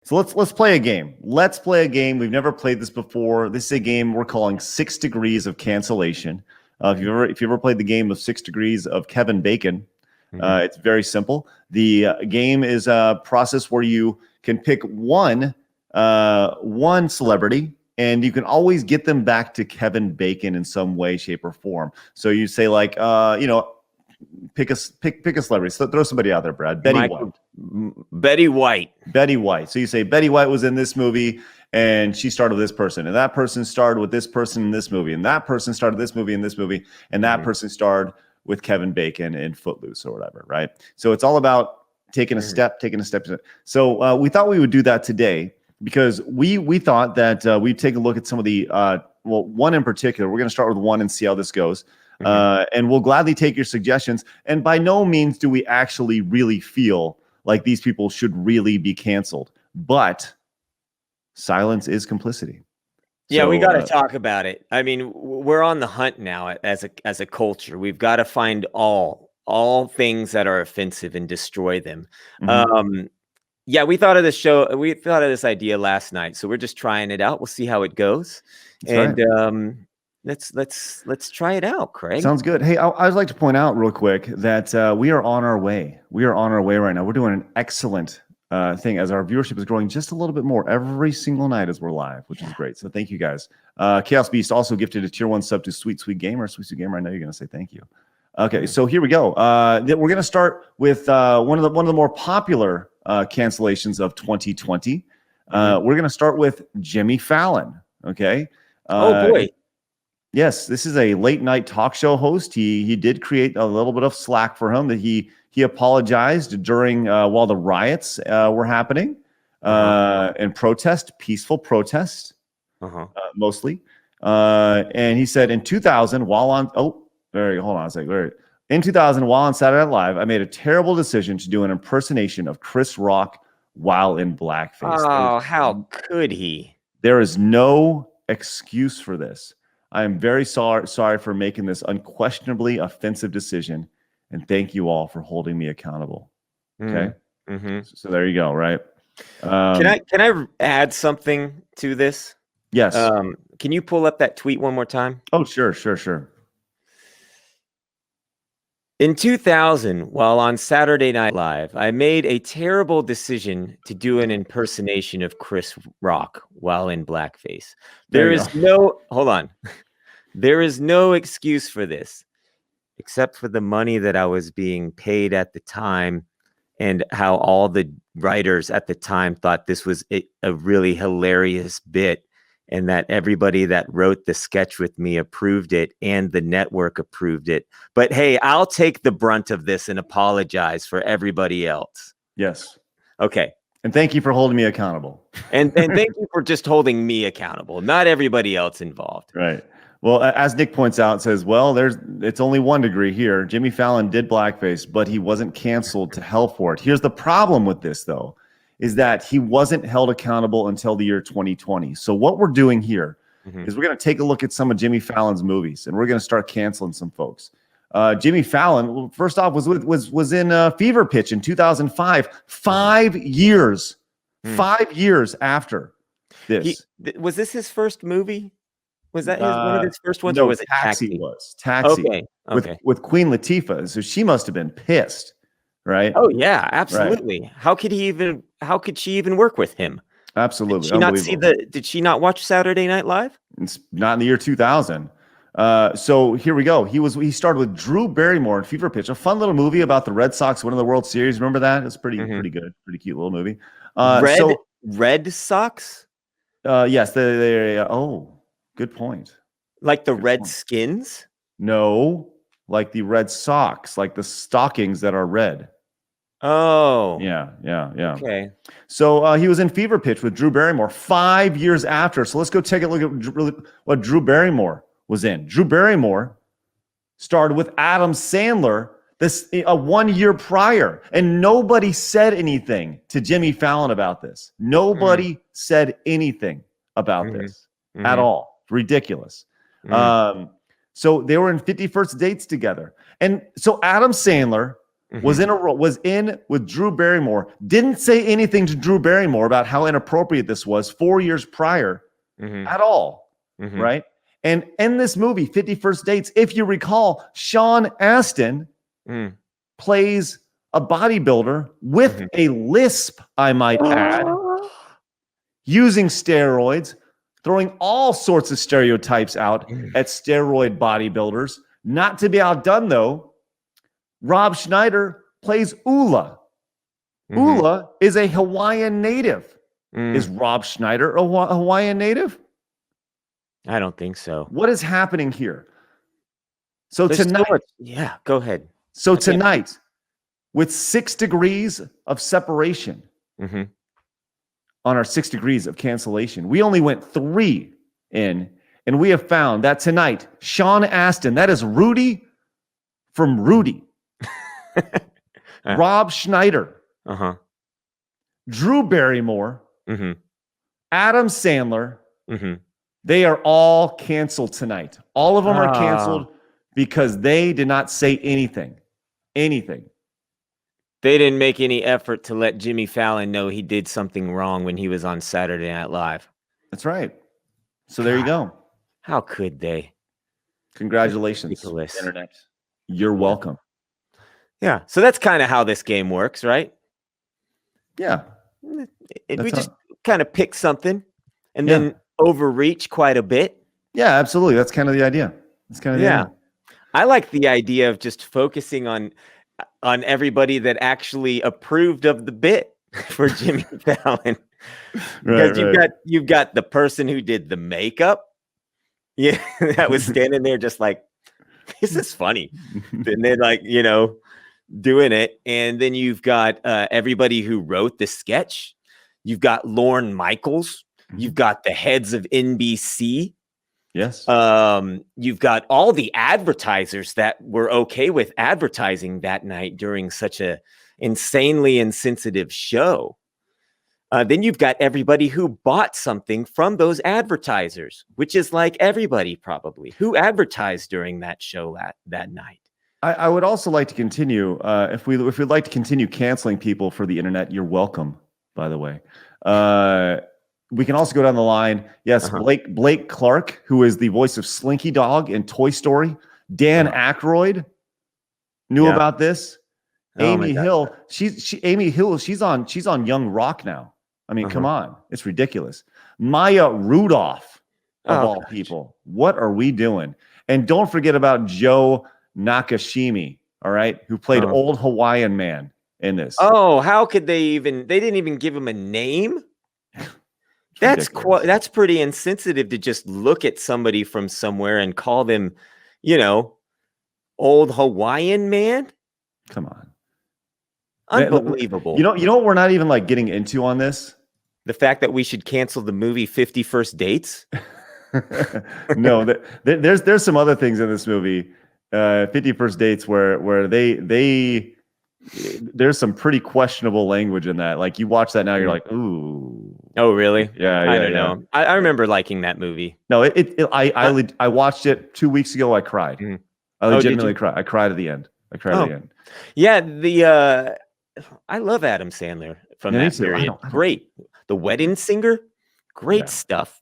So let's play a game. Let's play a game. We've never played this before. This is a game we're calling 6 Degrees of Cancellation. If you ever played the game of 6 Degrees of Kevin Bacon, it's very simple. The game is a process where you can pick one celebrity, and you can always get them back to Kevin Bacon in some way, shape, or form. So you say like, pick a celebrity. So throw somebody out there, Brad. Betty White. Betty White. So you say Betty White was in this movie, and she starred with this person, and that person starred with this person in this movie, and that person starred this movie in this movie, and that person starred with Kevin Bacon in Footloose or whatever, right? So it's all about taking a step. So we thought we would do that today because we thought that we'd take a look at some of the one in particular. We're going to start with one and see how this goes. And we'll gladly take your suggestions. And by no means do we actually really feel like these people should really be canceled. But silence is complicity. Yeah, we got to talk about it. I mean, we're on the hunt now as a culture. We've got to find all things that are offensive and destroy them. Yeah, we thought of this show. We thought of this idea last night, so we're just trying it out. We'll see how it goes. That's right. Let's try it out, Craig. Sounds good. Hey, I'd like to point out real quick that we are on our way. We are on our way right now. We're doing an excellent thing as our viewership is growing just a little bit more every single night as we're live, which is great. So thank you guys. Chaos Beast also gifted a tier 1 sub to Sweet Gamer. Sweet Gamer, I know you're going to say thank you. Okay, so here we go. We're going to start with one of the more popular cancellations of 2020. We're going to start with Jimmy Fallon. Okay. Oh boy. Yes, this is a late night talk show host. He did create a little bit of slack for him that he apologized during while the riots were happening and peaceful protest, mostly. And he said in 2000, in 2000, while on Saturday Night Live, I made a terrible decision to do an impersonation of Chris Rock while in blackface. Oh, how could he? There is no excuse for this. I am very sorry for making this unquestionably offensive decision, and thank you all for holding me accountable. Okay, so there you go. Right? Can I add something to this? Yes. Can you pull up that tweet one more time? Oh, sure. In 2000, while on Saturday Night Live, I made a terrible decision to do an impersonation of Chris Rock while in blackface. There is no excuse for this, except for the money that I was being paid at the time and how all the writers at the time thought this was a really hilarious bit, and that everybody that wrote the sketch with me approved it and the network approved it. But hey, I'll take the brunt of this and apologize for everybody else. Yes. Okay. And thank you for holding me accountable. And thank you for just holding me accountable, not everybody else involved. Right. Well, as Nick points out, says, well, it's only 1 degree here. Jimmy Fallon did blackface, but he wasn't canceled to hell for it. Here's the problem with this, though, is that he wasn't held accountable until the year 2020. So what we're doing here is we're going to take a look at some of Jimmy Fallon's movies, and we're going to start canceling some folks. Jimmy Fallon, first off, was in Fever Pitch in 2005. 5 years, 5 years after this. Was this his first movie? Was that one of his first ones? No, or was it Taxi? Was Taxi? Okay. With Queen Latifah. So she must have been pissed, right? Oh yeah, absolutely. Right. How could she even work with him? Absolutely. Did she not watch Saturday Night Live? It's not in the year 2000. So here we go. He started with Drew Barrymore in Fever Pitch, a fun little movie about the Red Sox winning the World Series. Remember that? It's pretty good, pretty cute little movie. Red Sox? Yes. Good point. Like the Redskins? No, like the Red Sox, like the stockings that are red. Oh. Yeah. Okay. So he was in Fever Pitch with Drew Barrymore 5 years after. So let's go take a look at what Drew Barrymore was in. Drew Barrymore starred with Adam Sandler 1 year prior, and nobody said anything to Jimmy Fallon about this. Nobody said anything about this at all. Ridiculous. So they were in 50 First Dates together. And so Adam Sandler was in with Drew Barrymore, didn't say anything to Drew Barrymore about how inappropriate this was 4 years prior at all, right? And in this movie, 50 First Dates, if you recall, Sean Astin plays a bodybuilder with a lisp, I might add, using steroids, throwing all sorts of stereotypes out at steroid bodybuilders. Not to be outdone, though, Rob Schneider plays Ula. Ula is a Hawaiian native. Is Rob Schneider a Hawaiian native? I don't think so. What is happening here? So There's tonight, yeah, go ahead. So tonight, with 6 degrees of separation on our 6 degrees of cancellation, we only went 3 in, and we have found that tonight, Sean Astin, that is Rudy from Rudy, Rob Schneider, Drew Barrymore, Adam Sandler, they are all canceled tonight. All of them are canceled because they did not say anything. They didn't make any effort to let Jimmy Fallon know he did something wrong when he was on Saturday Night Live. That's right. So there you go. How could they? Congratulations, Internet. You're welcome. Yeah. So that's kind of how this game works, right? Yeah. We just kind of pick something and then overreach quite a bit. Yeah, absolutely. That's kind of the idea. That's kind of the idea. I like the idea of just focusing on everybody that actually approved of the bit for Jimmy Fallon. Because you've got the person who did the makeup. Yeah, that was standing there just like, this is funny. And then doing it. And then you've got everybody who wrote the sketch. You've got Lorne Michaels. You've got the heads of NBC. Yes. You've got all the advertisers that were okay with advertising that night during such a insanely insensitive show. Then you've got everybody who bought something from those advertisers, which is like everybody probably who advertised during that show that night. I would also like to continue. If we'd like to continue canceling people for the internet, you're welcome, by the way. We can also go down the line. Yes, Blake Clark, who is the voice of Slinky Dog in Toy Story. Dan Aykroyd knew about this. Amy Hill, she's on Young Rock now. I mean, come on, it's ridiculous. Maya Rudolph, of all people. What are we doing? And don't forget about Joe Nakashima, all right, who played Old Hawaiian Man in this. Oh, how could they didn't even give him a name? That's pretty insensitive to just look at somebody from somewhere and call them, Old Hawaiian Man. Come on. Unbelievable. You know what we're not even getting into on this? The fact that we should cancel the movie 50 First Dates? No, there's some other things in this movie, 50 First Dates, where there's some pretty questionable language in that. Like you watch that now, you're like, ooh. Oh, really? Yeah. I don't know. I remember liking that movie. No, I watched it 2 weeks ago. I cried. I legitimately cried. I cried at the end. At the end. Yeah, I love Adam Sandler from that period. Great. The Wedding Singer, great stuff.